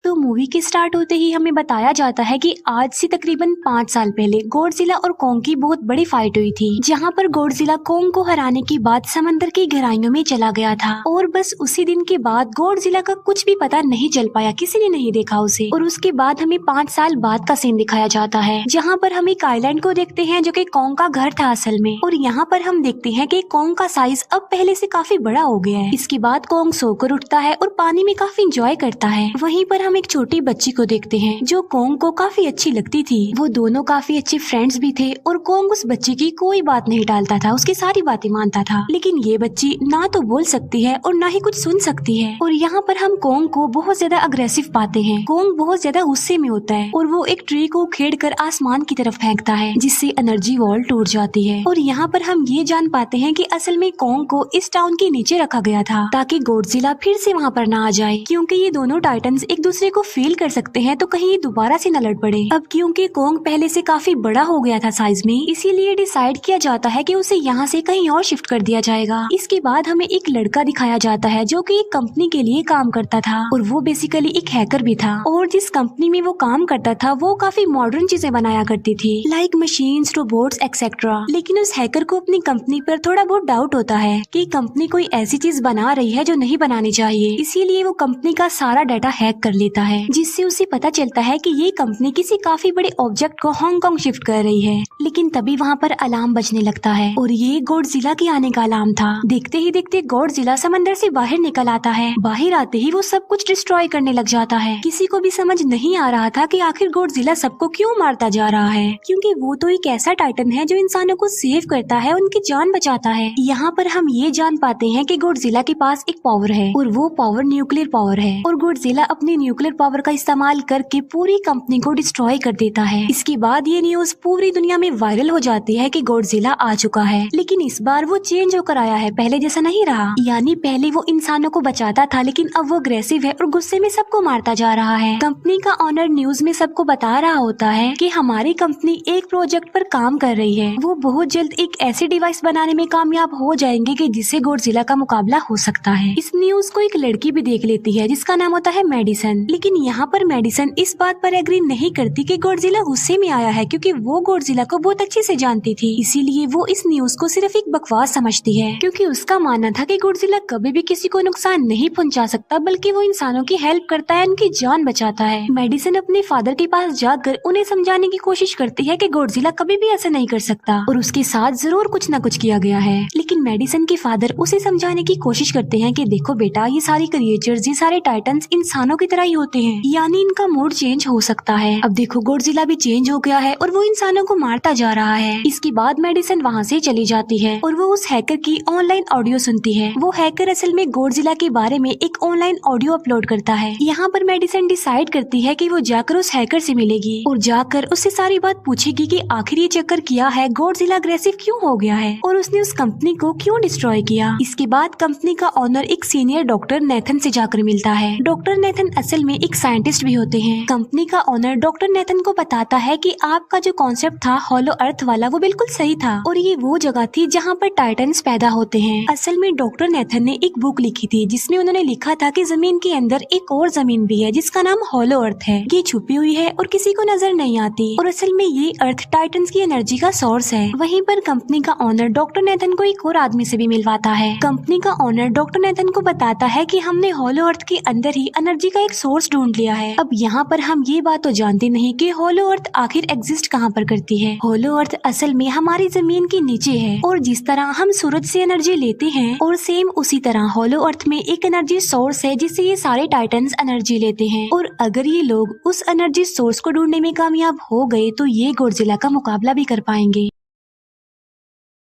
तो मूवी के स्टार्ट होते ही हमें बताया जाता है कि आज से तकरीबन 5 साल पहले गॉडजिला और कोंग की बहुत बड़ी फाइट हुई थी, जहां पर गॉडजिला कोंग को हराने के बाद समंदर की गहराइयों में चला गया था और बस उसी दिन के बाद गॉडजिला का कुछ भी पता नहीं चल पाया, किसी ने नहीं देखा उसे। और उसके बाद हमें 5 साल बाद का सीन दिखाया जाता है, जहाँ पर हम एक आइलैंड को देखते हैं जो कि कोंग का घर था असल में। और यहाँ पर हम देखते हैं कि कोंग का साइज अब पहले से काफी बड़ा हो गया है। इसके बाद कोंग सोकर उठता है और पानी में काफी इंजॉय करता है। वहीं पर हम एक छोटी बच्ची को देखते हैं जो कोंग को काफी अच्छी लगती थी। वो दोनों काफी अच्छे फ्रेंड्स भी थे और कोंग उस बच्ची की कोई बात नहीं टालता था, उसकी सारी बातें मानता था। लेकिन ये बच्ची ना तो बोल सकती है और ना ही कुछ सुन सकती है। और यहाँ पर हम कोंग को बहुत ज्यादा अग्रेसिव पाते हैं। कोंग बहुत ज्यादा गुस्से में होता है और वो एक ट्री को उखेड़कर आसमान की तरफ फेंकता है, जिससे एनर्जी वॉल टूट जाती है। और यहाँ पर हम ये जान पाते हैं कि असल में कोंग को इस टाउन के नीचे रखा गया था ताकि गॉडजिला फिर से वहाँ पर ना आ जाए, क्योंकि ये दोनों टाइटन्स एक दूसरे को फील कर सकते हैं, तो कहीं ये दोबारा से न लड़ पड़े। अब क्योंकि कोंग पहले से काफी बड़ा हो गया था साइज में, इसीलिए डिसाइड किया जाता है कि उसे यहाँ से कहीं और शिफ्ट कर दिया जाएगा। इसके बाद हमें एक लड़का दिखाया जाता है जो कि एक कंपनी के लिए काम करता था और वो बेसिकली एक हैकर भी था। और जिस कंपनी में वो काम करता था वो काफी मॉडर्न चीजें बनाया करती थी, लाइक मशीन्स, रोबोट्स एक्सेट्रा। लेकिन उस हैकर को अपनी कंपनी पर थोड़ा बहुत डाउट होता है कि कंपनी कोई ऐसी चीज बना रही है जो नहीं बनानी चाहिए, इसीलिए वो कंपनी का सारा डाटा हैक कर लेता है, जिससे उसे पता चलता है कि ये कंपनी किसी काफी बड़े ऑब्जेक्ट को हांगकांग शिफ्ट कर रही है। लेकिन तभी वहाँ पर अलार्म बजने लगता है और ये गॉडजिला के आने का अलार्म था। देखते ही देखते गॉडजिला समंदर से बाहर निकल आता है। बाहर आते ही वो सब कुछ डिस्ट्रॉय करने लग जाता है। किसी को भी समझ नहीं आ रहा था कि आखिर गॉडजिला सबको क्यों मारता जा रहा है, क्योंकि वो तो एक ऐसा टाइटन है जो इंसानों को सेव करता है, उनकी जान बचाता है। यहाँ पर हम ये जान पाते हैं कि गॉडजिला के पास एक पावर है और वो पावर न्यूक्लियर पावर है। और गॉडजिला अपनी न्यूक्लियर पावर का इस्तेमाल करके पूरी कंपनी को डिस्ट्रॉय कर देता है। इसके बाद ये न्यूज पूरी दुनिया में वायरल हो जाती है कि गॉडजिला आ चुका है, लेकिन इस बार वो चेंज होकर आया है, पहले जैसा नहीं रहा। यानी पहले वो इंसानों को बचाता था, लेकिन अब वो अग्रेसिव है और गुस्से में सबको मारता जा रहा है। कंपनी का ऑनर न्यूज में सबको बता रहा होता है कि हमारी कंपनी एक प्रोजेक्ट पर काम कर रही है। वो बहुत जल्द एक ऐसी डिवाइस बनाने में कामयाब हो जाएंगे कि जिससे गॉडजिला का मुकाबला हो सकता है। इस न्यूज को एक लड़की भी देख लेती है जिसका नाम होता है मेडिसन। लेकिन यहाँ पर मेडिसन इस बात पर एग्री नहीं करती कि गॉडजिला गुस्से में आया है, क्योंकि वो गॉडजिला को बहुत अच्छे से जानती थी। इसीलिए वो इस न्यूज को सिर्फ एक बकवास समझती है, क्योंकि उसका मानना था कि गॉडजिला कभी भी किसी को नुकसान नहीं पहुंचा सकता, बल्कि वो इंसानों की हेल्प करता है, उनकी जान बचाता है। मेडिसन अपने फादर के पास जाकर उन्हें समझाने की कोशिश करती है कि गॉडजिला कभी भी ऐसा नहीं कर सकता और उसके साथ जरूर कुछ न कुछ किया गया है। लेकिन मेडिसन के फादर उसे समझाने की कोशिश करते हैं कि देखो बेटा, ये सारी क्रिएचर्स, ये सारे टाइटन्स इंसानों की तरह ही होते हैं, यानी इनका मूड चेंज हो सकता है। अब देखो गॉडजिला भी चेंज हो गया है और वो इंसानों को मारता जा रहा है। इसके बाद मेडिसन वहाँ से चली जाती है और वो उस हैकर की ऑनलाइन ऑडियो सुनती है। वो हैकर असल में गॉडजिला के बारे में एक ऑनलाइन ऑडियो अपलोड करता है। यहाँ पर मेडिसन डिसाइड करती है कि वो जाकर उस हैकर से मिलेगी और जाकर उससे सारी बात पूछेगी कि आखिर ये चक्कर किया है, गॉडजिला अग्रेसिव क्यों हो गया है और उसने उस कंपनी को क्यों डिस्ट्रॉय किया। इसके बाद कंपनी का ऑनर एक सीनियर डॉक्टर नेथन से जाकर मिलता है। डॉक्टर नेथन असल में एक साइंटिस्ट भी होते हैं। कंपनी का ऑनर डॉक्टर नेथन को बताता है कि आपका जो कॉन्सेप्ट था हॉलो अर्थ वाला, वो बिल्कुल सही था और ये वो जगह थी जहाँ पर टाइटन्स पैदा होते हैं। असल में डॉक्टर नेथन ने एक बुक लिखी थी जिसमें उन्होंने लिखा था कि जमीन के अंदर एक और जमीन भी है जिसका नाम हॉलो अर्थ है। ये छुपी हुई है और किसी को नजर नहीं आती और असल में ये अर्थ टाइटन्स की एनर्जी का सोर्स है। वहीं पर कंपनी का ऑनर डॉक्टर नेथन को एक और आदमी से भी मिलवाता है। कंपनी का ऑनर डॉक्टर नेथन को बताता है कि हमने हॉलो अर्थ के अंदर ही एनर्जी का एक सोर्स ढूंढ लिया है। अब यहाँ पर हम ये बात तो जानते नहीं कि हॉलो अर्थ आखिर एग्जिस्ट कहाँ पर करती है। हॉलो अर्थ असल में हमारी जमीन के नीचे है और जिस तरह हम सूरज से एनर्जी लेते हैं और सेम उसी तरह हॉलो अर्थ में एक एनर्जी सोर्स है जिससे ये सारे टाइटन्स एनर्जी लेते हैं। और अगर ये लोग उस एनर्जी सोर्स को ढूंढने में कामयाब हो गए तो ये गॉडजिला का मुकाबला भी कर पाएंगे।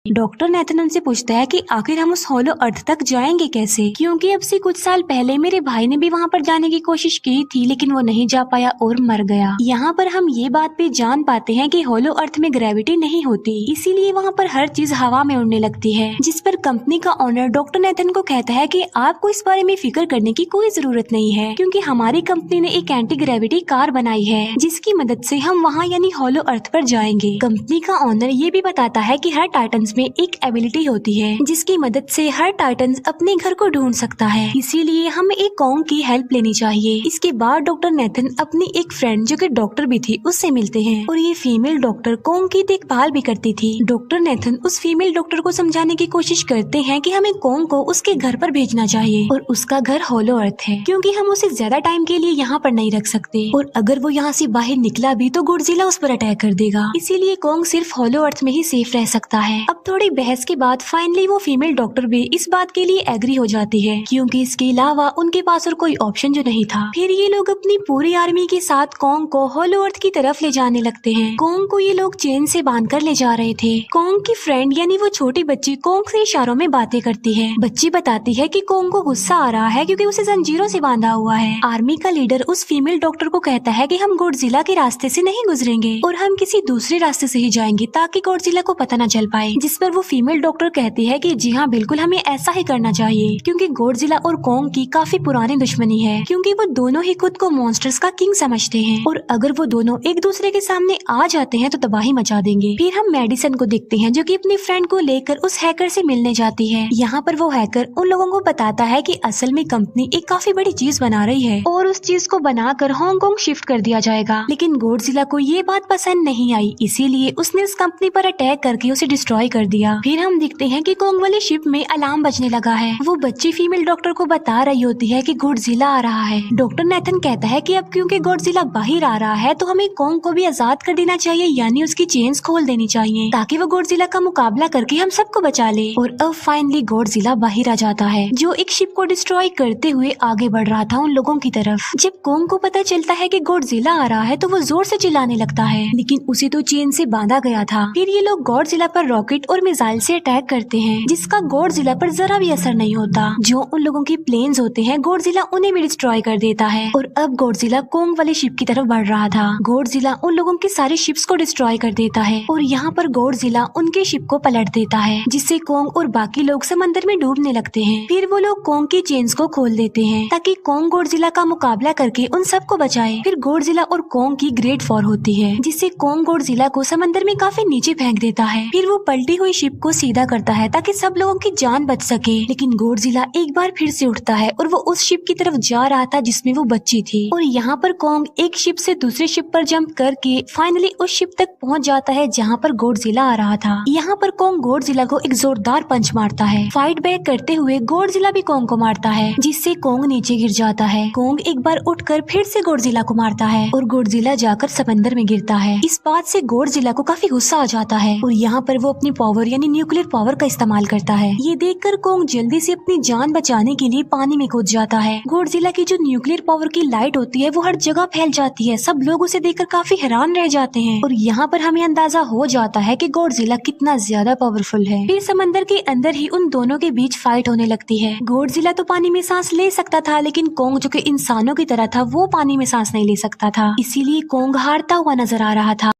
डॉक्टर नेथन उनसे पूछता है कि आखिर हम उस हॉलो अर्थ तक जाएंगे कैसे, क्योंकि अब से कुछ साल पहले मेरे भाई ने भी वहाँ पर जाने की कोशिश की थी लेकिन वो नहीं जा पाया और मर गया। यहाँ पर हम ये बात भी जान पाते हैं कि हॉलो अर्थ में ग्रेविटी नहीं होती, इसीलिए वहाँ पर हर चीज हवा में उड़ने लगती है। जिस पर कंपनी का ऑनर डॉक्टर नेथन को कहता है कि आपको इस बारे में फिक्र करने की कोई जरूरत नहीं है, क्योंकि हमारी कंपनी ने एक एंटी ग्रेविटी कार बनाई है जिसकी मदद से हम वहाँ यानी हॉलो अर्थ पर जाएंगे। कंपनी का ऑनर ये भी बताता है कि हर टाइटन्स में एक एबिलिटी होती है जिसकी मदद से हर टाइटन अपने घर को ढूंढ सकता है, इसीलिए हमें एक कॉन्ग की हेल्प लेनी चाहिए। इसके बाद डॉक्टर नेथन अपनी एक फ्रेंड जो कि डॉक्टर भी थी उससे मिलते हैं और ये फीमेल डॉक्टर कॉन्ग की देखभाल भी करती थी। डॉक्टर नेथन उस फीमेल डॉक्टर को समझाने की कोशिश करते हैं कि हमें कॉन्ग को उसके घर पर भेजना चाहिए और उसका घर होलो अर्थ है क्योंकि हम उसे ज्यादा टाइम के लिए यहाँ पर नहीं रख सकते और अगर वो यहाँ से बाहर निकला भी तो गॉडजिला उस पर अटैक कर देगा, इसीलिए कॉन्ग सिर्फ होलो अर्थ में ही सेफ रह सकता है। अब थोड़ी बहस के बाद फाइनली वो फीमेल डॉक्टर भी इस बात के लिए एग्री हो जाती है क्योंकि इसके अलावा उनके पास और कोई ऑप्शन जो नहीं था। फिर ये लोग अपनी पूरी आर्मी के साथ कॉन्ग को होलो अर्थ की तरफ ले जाने लगते हैं। कॉन्ग को ये लोग चेन से बांधकर ले जा रहे थे। कॉन्ग की फ्रेंड यानी वो छोटी बच्ची कॉन्ग से इशारों में बातें करती है। बच्ची बताती है कि कॉन्ग को गुस्सा आ रहा है क्योंकि उसे जंजीरों से बांधा हुआ है। आर्मी का लीडर उस फीमेल डॉक्टर को कहता है कि हम गॉडजिला के रास्ते से नहीं गुजरेंगे और हम किसी दूसरे रास्ते से ही जाएंगे ताकि गॉडजिला को पता न चल पाए, जिस पर वो फीमेल डॉक्टर कहती है कि जी हाँ बिल्कुल हमें ऐसा ही करना चाहिए क्योंकि गॉडजिला और कॉन्ग की काफी पुरानी दुश्मनी है क्योंकि वो दोनों ही खुद को मॉन्स्टर्स का किंग समझते हैं और अगर वो दोनों एक दूसरे के सामने आ जाते हैं तो तबाही मचा देंगे। फिर हम मेडिसन को देखते हैं जो कि अपनी फ्रेंड को लेकर उस हैकर से मिलने जाती है। यहाँ पर वो हैकर उन लोगों को बताता है कि असल में कंपनी एक काफी बड़ी चीज बना रही है और उस चीज को बनाकर हांगकांग शिफ्ट कर दिया जाएगा, लेकिन गॉडजिला को ये बात पसंद नहीं आई, इसीलिए उसने उस कंपनी पर अटैक करके उसे डिस्ट्रॉय कर दिया। फिर हम देखते हैं कि कॉन्ग वाली शिप में अलार्म बजने लगा है। वो बच्ची फीमेल डॉक्टर को बता रही होती है कि गॉडजिला आ रहा है। डॉक्टर नेथन कहता है कि अब क्योंकि गॉडजिला बाहर आ रहा है तो हमें कॉन्ग को भी आजाद कर देना चाहिए, यानी उसकी चेन्स खोल देनी चाहिए ताकि वो गॉडजिला का मुकाबला करके हम सबको बचा ले। और अब फाइनली गॉडजिला बाहर आ जाता है जो एक शिप को डिस्ट्रॉय करते हुए आगे बढ़ रहा था उन लोगों की तरफ। जब कॉन्ग को पता चलता है कि गॉडजिला आ रहा है तो वो जोर से चिल्लाने लगता है, लेकिन उसे तो चेन से बांधा गया था। फिर ये लोग गॉडजिला पर रॉकेट और मिसाइल से अटैक करते हैं जिसका गॉडजिला पर जरा भी असर नहीं होता। जो उन लोगों की प्लेन्स होते हैं गॉडजिला उन्हें भी डिस्ट्रॉय कर देता है और अब गॉडजिला कॉन्ग वाली शिप की तरफ बढ़ रहा था। गॉडजिला उन लोगों की सारी शिप्स को डिस्ट्रॉय कर देता है और यहाँ पर गॉडजिला उनके शिप को पलट देता है जिससे कॉन्ग और बाकी लोग समंदर में डूबने लगते हैं। फिर वो लोग कॉन्ग की चेन्स को खोल देते हैं ताकि कॉन्ग गॉडजिला का मुकाबला करके उन सबको बचाए। फिर गॉडजिला और कॉन्ग की ग्रेट वॉर होती है जिससे कॉन्ग गॉडजिला को समंदर में काफी नीचे फेंक देता है। फिर वो पलटी हुई शिप को सीधा करता है ताकि सब लोगों की जान बच सके, लेकिन गॉडजिला एक बार फिर से उठता है और वो उस शिप की तरफ जा रहा था जिसमें वो बच्ची थी। और यहाँ पर कॉन्ग एक शिप से दूसरी शिप पर जंप करके फाइनली उस शिप तक पहुँच जाता है जहाँ पर गॉडजिला आ रहा था। यहाँ पर कॉन्ग गॉडजिला को एक जोरदार पंच मारता है। फाइट बैक करते हुए गॉडजिला भी कॉन्ग को मारता है जिससे कॉन्ग नीचे गिर जाता है। कॉन्ग एक बार उठकर फिर से गॉडजिला को मारता है और गॉडजिला जाकर समंदर में गिरता है। इस बात से गॉडजिला को काफी गुस्सा आ जाता है और यहाँ पर वो अपनी पावर यानी न्यूक्लियर पावर का इस्तेमाल करता है। ये देखकर कॉन्ग जल्दी से अपनी जान बचाने के लिए पानी में कूद जाता है। गॉडजिला की जो न्यूक्लियर पावर की लाइट होती है वो हर जगह फैल जाती है। सब लोग उसे देखकर काफी हैरान रह जाते हैं और यहाँ पर हमें अंदाजा हो जाता है कि गॉडजिला कितना ज्यादा पावरफुल है। फिर समंदर के अंदर ही उन दोनों के बीच फाइट होने लगती है। गॉडजिला तो पानी में सांस ले सकता था, लेकिन कॉन्ग जो कि इंसानों की तरह था वो पानी में सांस नहीं ले सकता था, इसीलिए कॉन्ग हारता हुआ नजर आ रहा था।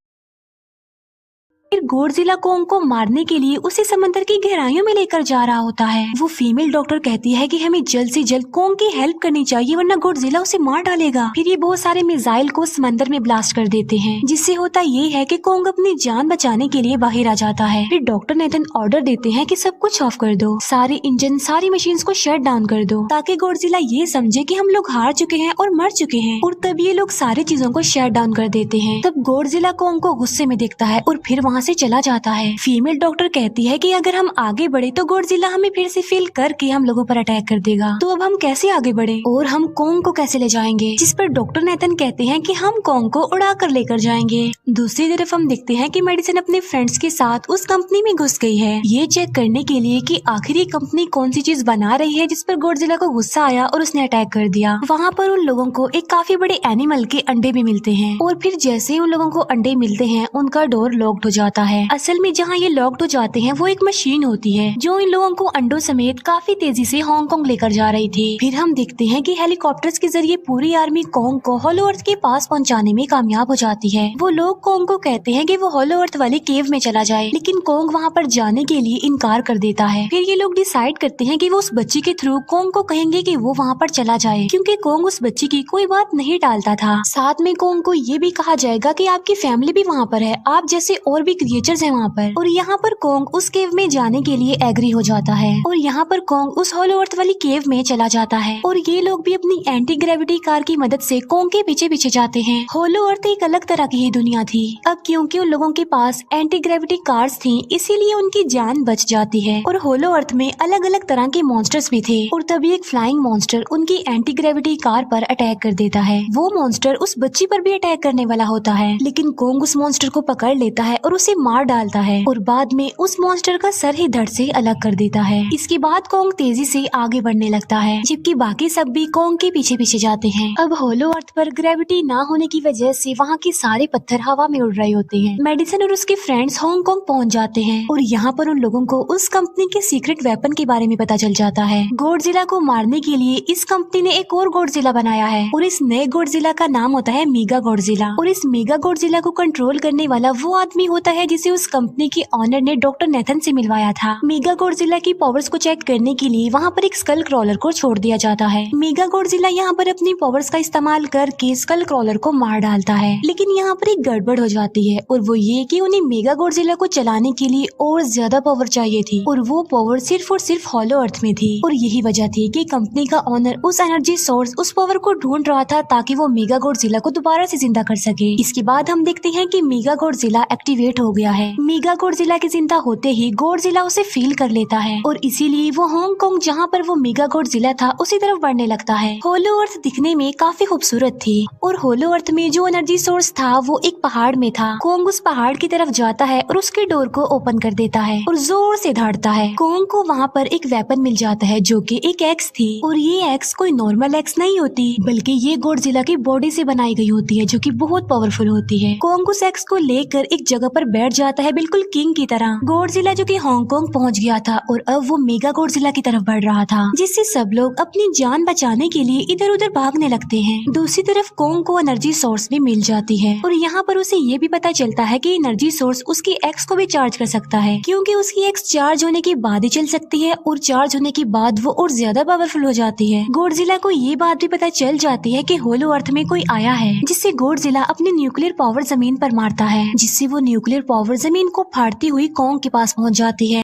फिर गॉडजिला कॉन्ग को मारने के लिए उसे समंदर की गहराइयों में लेकर जा रहा होता है। वो फीमेल डॉक्टर कहती है कि हमें जल्द से जल्द कॉन्ग की हेल्प करनी चाहिए वरना गॉडजिला उसे मार डालेगा। फिर ये बहुत सारे मिसाइल को समंदर में ब्लास्ट कर देते हैं जिससे होता ये है कि कॉन्ग अपनी जान बचाने के लिए बाहर आ जाता है। फिर डॉक्टर नेथन ऑर्डर देते हैं कि सब कुछ ऑफ कर दो, सारे इंजन सारी मशीन को शट डाउन कर दो ताकि गॉडजिला ये समझे कि हम लोग हार चुके हैं और मर चुके हैं। और तब ये लोग सारी चीजों को शट डाउन कर देते हैं। तब गॉडजिला कॉन्ग को गुस्से में देखता है और फिर वहाँ से चला जाता है। फीमेल डॉक्टर कहती है कि अगर हम आगे बढ़े तो गॉडजिला हमें फिर से फेल करके हम लोगों पर अटैक कर देगा, तो अब हम कैसे आगे बढ़े और हम कॉन्ग को कैसे ले जाएंगे। जिस पर डॉक्टर नेथन कहते हैं कि हम कॉन्ग को उड़ा कर लेकर जाएंगे। दूसरी तरफ हम देखते हैं कि मेडिसन अपने फ्रेंड्स के साथ उस कंपनी में घुस गई है ये चेक करने के लिए कि आखिर ये कंपनी कौन सी चीज बना रही है जिस पर गॉडजिला को गुस्सा आया और उसने अटैक कर दिया। वहाँ पर उन लोगों को एक काफी बड़े एनिमल के अंडे भी मिलते हैं और फिर जैसे ही उन लोगों को अंडे मिलते हैं उनका डोर लॉक्ड हो जाता है। असल में जहाँ ये लॉक्ड हो जाते हैं वो एक मशीन होती है जो इन लोगों को अंडों समेत काफी तेजी से हांगकांग लेकर जा रही थी। फिर हम देखते हैं कि हेलीकॉप्टर्स के जरिए पूरी आर्मी कॉन्ग को होलो अर्थ के पास पहुंचाने में कामयाब हो जाती है। वो लोग कॉन्ग को कहते हैं कि वो होलो अर्थ वाली केव में चला जाए, लेकिन कॉन्ग वहाँ पर जाने के लिए इनकार कर देता है। फिर ये लोग डिसाइड करते हैं कि वो उस बच्ची के थ्रू कॉन्ग को कहेंगे कि वो वहाँ पर चला जाए, क्योंकि कॉन्ग उस बच्ची की कोई बात नहीं टालता था। साथ में कॉन्ग को ये भी कहा जाएगा कि आपकी फैमिली भी वहाँ पर है, आप जैसे और भी क्रिएचर्स हैं वहाँ पर। और यहाँ पर कोंग उस केव में जाने के लिए एग्री हो जाता है और यहाँ पर कोंग उस होलो अर्थ वाली केव में चला जाता है और ये लोग भी अपनी एंटी ग्रेविटी कार की मदद से कोंग के पीछे पीछे जाते हैं। होलो अर्थ एक अलग तरह की ही दुनिया थी। अब क्योंकि उन लोगों के पास एंटी ग्रेविटी कार्स थी, इसीलिए उनकी जान बच जाती है। और होलो अर्थ में अलग अलग तरह के मॉन्स्टर्स भी थे और तभी एक फ्लाइंग मॉन्स्टर उनकी एंटी ग्रेविटी कार पर अटैक कर देता है। वो मॉन्स्टर उस बच्ची पर भी अटैक करने वाला होता है, लेकिन कोंग उस मॉन्स्टर को पकड़ लेता है और उसे मार डालता है और बाद में उस मॉन्स्टर का सर ही धड़ से अलग कर देता है। इसके बाद कोंग तेजी से आगे बढ़ने लगता है, जबकि बाकी सब भी कोंग के पीछे पीछे जाते हैं। अब होलो अर्थ पर ग्रेविटी ना होने की वजह से वहाँ के सारे पत्थर हवा में उड़ रहे होते हैं। मेडिसन और उसके फ्रेंड्स हांगकांग पहुँच जाते हैं और यहाँ पर उन लोगों को उस कंपनी के सीक्रेट वेपन के बारे में पता चल जाता है। गॉडजिला को मारने के लिए इस कंपनी ने एक और गॉडजिला बनाया है और इस नए गॉडजिला का नाम होता है मेगा गॉडजिला। और इस मेगा गॉडजिला को कंट्रोल करने वाला वो आदमी होता है जिसे उस कंपनी के ऑनर ने डॉक्टर नेथन से मिलवाया था। मेगा गॉडजिला की पावर्स को चेक करने के लिए वहाँ पर एक स्कल क्रॉलर को छोड़ दिया जाता है। मेगा गॉडजिला यहाँ पर अपनी पावर्स का इस्तेमाल करके स्कल क्रॉलर को मार डालता है, लेकिन यहाँ पर एक गड़बड़ हो जाती है और वो ये कि उन्हें मेगा गॉडजिला को चलाने के लिए और ज्यादा पावर चाहिए थी और वो पावर सिर्फ और सिर्फ होलो अर्थ में थी। और यही वजह थी कि कंपनी का ऑनर उस एनर्जी सोर्स, उस पावर को ढूंढ रहा था ताकि वो मेगा गॉडजिला को दोबारा से जिंदा कर सके। इसके बाद हम देखते हैं कि मेगा गॉडजिला एक्टिवेट हो गया है। मेगा गॉडजिला के जिंदा होते ही गॉडजिला उसे फील कर लेता है और इसीलिए वो हांगकांग जहाँ पर वो मेगा गॉडजिला था उसी तरफ बढ़ने लगता है। होलो अर्थ दिखने में काफी खूबसूरत थी और होलो अर्थ में जो एनर्जी सोर्स था वो एक पहाड़ में था। कोंग उस पहाड़ की तरफ जाता है और उसके डोर को ओपन कर देता है और जोर से धाड़ता है। कोंग को वहाँ पर एक वेपन मिल जाता है जो कि एक एक्स थी और ये एक्स कोई नॉर्मल एक्स नहीं होती, बल्कि ये गॉडजिला की बॉडी से बनाई गई होती है जो कि बहुत पावरफुल होती है। कोंग उस एक्स को लेकर एक जगह पर बैठ जाता है बिल्कुल किंग की तरह। गॉडजिला जो कि हांगकांग पहुंच गया था और अब वो मेगा गॉडजिला की तरफ बढ़ रहा था, जिससे सब लोग अपनी जान बचाने के लिए इधर उधर भागने लगते हैं। दूसरी तरफ कोंग को एनर्जी सोर्स भी मिल जाती है और यहाँ पर उसे ये भी पता चलता है कि एनर्जी सोर्स उसकी एक्स को भी चार्ज कर सकता है, क्योंकि उसकी एक्स चार्ज होने के बाद ही चल सकती है और चार्ज होने के बाद वो और ज्यादा पावरफुल हो जाती है। गॉडजिला को ये बात भी पता चल जाती है कि होलो अर्थ में कोई आया है, जिससे गॉडजिला अपनी न्यूक्लियर पावर जमीन पर मारता है, जिससे वो न्यूक्लियर पावर जमीन को फाड़ती हुई कोंग के पास पहुँच जाती है।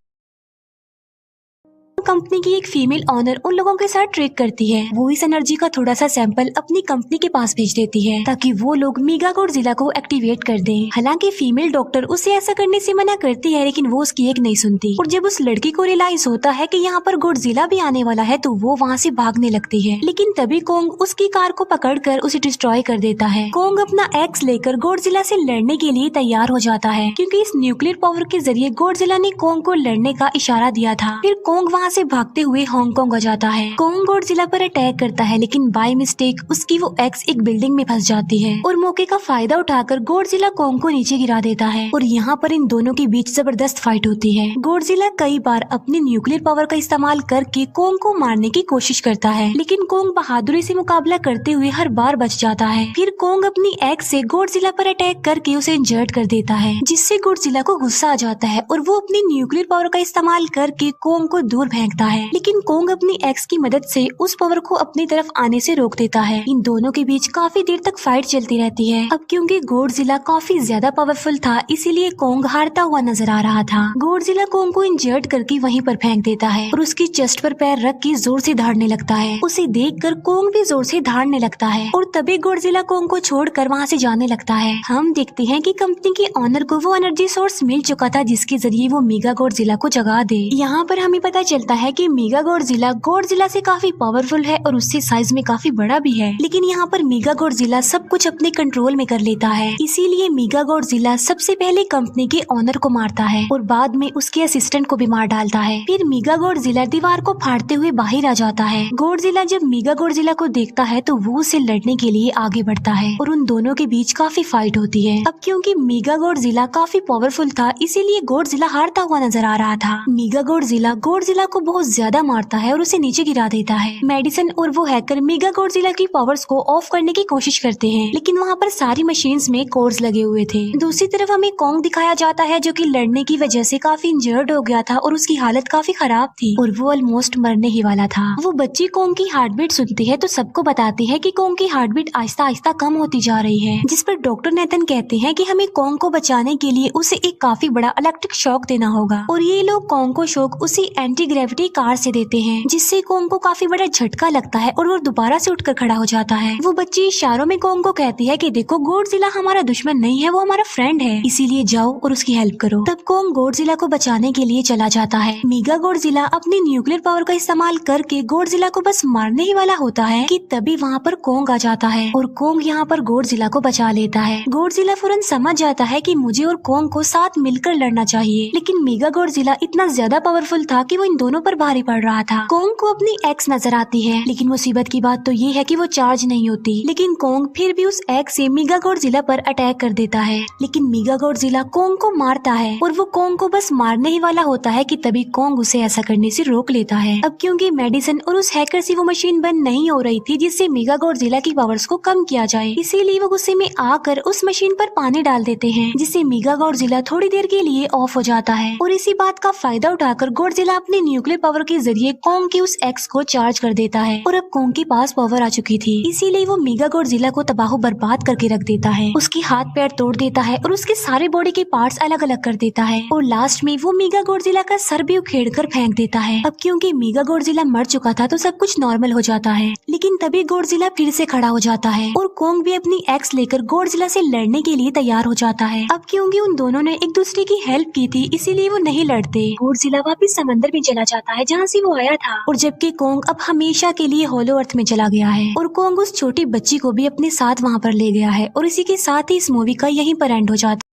कंपनी की एक फीमेल ऑनर उन लोगों के साथ ट्रेक करती है। वो इस एनर्जी का थोड़ा सा सैंपल अपनी कंपनी के पास भेज देती है ताकि वो लोग मेगा गॉडजिला को एक्टिवेट कर दें। हालांकि फीमेल डॉक्टर उसे ऐसा करने से मना करती है, लेकिन वो उसकी एक नहीं सुनती और जब उस लड़की को रियलाइज होता है कि यहाँ पर गॉडजिला भी आने वाला है तो वो वहाँ से भागने लगती है, लेकिन तभी कोंग उसकी कार को पकड़कर उसे डिस्ट्रॉय कर देता है। कोंग अपना एक्स लेकर गॉडजिला से लड़ने के लिए तैयार हो जाता है, क्योंकि इस न्यूक्लियर पावर के जरिए गॉडजिला ने कोंग को लड़ने का इशारा दिया था। फिर कोंग वहाँ से भागते हुए हांगकांग आ जाता है। कोंग गॉडजिला पर अटैक करता है, लेकिन बाय मिस्टेक उसकी वो एक्स एक बिल्डिंग में फंस जाती है और मौके का फायदा उठाकर गॉडजिला कोंग को नीचे गिरा देता है और यहाँ पर इन दोनों के बीच जबरदस्त फाइट होती है। गॉडजिला कई बार अपनी न्यूक्लियर पावर का इस्तेमाल करके कोंग को मारने की कोशिश करता है, लेकिन कोंग बहादुरी से मुकाबला करते हुए हर बार बच जाता है। फिर कोंग अपनी एक्स से गॉडजिला पर अटैक करके उसे इंजर्ड कर देता है, जिससे गॉडजिला को गुस्सा आ जाता है और वो अपनी न्यूक्लियर पावर का इस्तेमाल करके कोंग को दूर फेंकता है, लेकिन कोंग अपनी एक्स की मदद से उस पावर को अपनी तरफ आने से रोक देता है। इन दोनों के बीच काफी देर तक फाइट चलती रहती है। अब क्योंकि गॉडजिला काफी ज्यादा पावरफुल था, इसीलिए कोंग हारता हुआ नजर आ रहा था। गॉडजिला कोंग को इंजर्ड करके वहीं पर फेंक देता है और उसकी चेस्ट पर पैर रख के जोर से धाड़ने लगता है। उसे देखकर कोंग भी जोर से धाड़ने लगता है और तभी गॉडजिला कोंग को छोड़कर वहाँ से जाने लगता है। हम देखते हैं कि कंपनी के ऑनर को वो एनर्जी सोर्स मिल चुका था जिसके जरिए वो मेगा गॉडजिला को जगा दे। यहाँ पर हमें पता चलता है कि मेगा गॉडजिला से काफी पावरफुल है और उससे साइज में काफी बड़ा भी है, लेकिन यहाँ पर मेगा गॉडजिला सब कुछ अपने कंट्रोल में कर लेता है। इसीलिए मेगा गॉडजिला सबसे पहले कंपनी के ऑनर को मारता है और बाद में उसके असिस्टेंट को भी मार डालता है। फिर मेगा गॉडजिला दीवार को फाड़ते हुए बाहर आ जाता है। गॉडजिला जब मेगा गॉडजिला को देखता है तो वो उसे लड़ने के लिए आगे बढ़ता है और उन दोनों के बीच काफी फाइट होती है। अब क्योंकि मेगा गॉडजिला काफी पावरफुल था, इसीलिए गॉडजिला हारता हुआ नजर आ रहा था। मेगा गॉडजिला को बहुत ज्यादा मारता है और उसे नीचे गिरा देता है। मेडिसन और वो हैकर मेगा गॉडजिला की पावर्स को ऑफ करने की कोशिश करते हैं, लेकिन वहाँ पर सारी मशीन्स में कोड्स लगे हुए थे। दूसरी तरफ हमें कॉन्ग दिखाया जाता है जो कि लड़ने की वजह से काफी इंजर्ड हो गया था और उसकी हालत काफी खराब थी और वो ऑलमोस्ट मरने ही वाला था। वो बच्ची कॉन्ग की हार्ट बीट सुनती है तो सबको बताती है कि कॉन्ग की हार्ट बीट आहिस्ता आहिस्ता कम होती जा रही है, जिस पर डॉक्टर नेथन कहते हैं कि हमें कॉन्ग को बचाने के लिए उसे एक काफी बड़ा इलेक्ट्रिक शॉक देना होगा और ये लोग कॉन्ग को शॉक उसी एंटी ग्रेविटी कार से देते हैं, जिससे कॉन्ग को काफी बड़ा झटका लगता है और वो दोबारा से उठकर खड़ा हो जाता है। वो बच्ची इशारों में कॉन्ग को कहती है कि देखो गॉडजिला हमारा दुश्मन नहीं है, वो हमारा फ्रेंड है, इसीलिए जाओ और उसकी हेल्प करो। तब कॉन्ग गॉडजिला को बचाने के लिए चला जाता है। मेगा गॉडजिला अपनी न्यूक्लियर पावर का इस्तेमाल करके गॉडजिला को बस मारने ही वाला होता है कि तभी वहाँ पर कॉन्ग आ जाता है और कॉन्ग यहाँ पर गॉडजिला को बचा लेता है। गॉडजिला फौरन समझ जाता है कि मुझे और कॉन्ग को साथ मिलकर लड़ना चाहिए, लेकिन मेगा गॉडजिला इतना ज्यादा पावरफुल था कि वो इन दोनों पर भारी पड़ रहा था। कॉन्ग को अपनी एक्स नजर आती है, लेकिन मुसीबत की बात तो ये है कि वो चार्ज नहीं होती, लेकिन कॉन्ग फिर भी उस एक्स से मेगा गॉडजिला पर अटैक कर देता है। लेकिन मेगा गॉडजिला कॉन्ग को मारता है और वो कॉन्ग को बस मारने ही वाला होता है कि तभी कॉन्ग उसे ऐसा करने से रोक लेता है। अब क्योंकि मेडिसन और उस हैकर से वो मशीन बंद नहीं हो रही थी जिससे मेगा गॉडजिला की पावर्स को कम किया जाए, इसीलिए वो गुस्से में आकर उस मशीन पर पानी डाल देते हैं, जिससे मेगा गॉडजिला थोड़ी देर के लिए ऑफ हो जाता है और इसी बात का फायदा उठाकर गॉडजिला अपने न्यूक्लियर पावर के जरिए कॉन्ग के उस एक्स को चार्ज कर देता है और अब कॉन्ग के पास पावर आ चुकी थी, इसीलिए वो मेगा गॉडजिला को तबाह बर्बाद करके रख देता है। उसके हाथ पैर तोड़ देता है और उसके सारे बॉडी के पार्ट्स अलग अलग कर देता है और लास्ट में वो मेगा गॉडजिला का सर भी उखेड़ कर फेंक देता है। अब क्योंकि मेगा गॉडजिला मर चुका था तो सब कुछ नॉर्मल हो जाता है, लेकिन तभी गॉडजिला फिर से खड़ा हो जाता है और कॉन्ग भी अपनी एक्स लेकर गॉडजिला से लड़ने के लिए तैयार हो जाता है। अब क्योंकि उन दोनों ने एक दूसरे की हेल्प की थी इसीलिए वो नहीं लड़ते। गॉडजिला वापस समंदर में चला जाता है जहाँ से वो आया था और जबकि कॉन्ग अब हमेशा के लिए होलो अर्थ में चला गया है और कॉन्ग उस छोटी बच्ची को भी अपने साथ वहाँ पर ले गया है और इसी के साथ ही इस मूवी का यहीं पर एंड हो जाता है।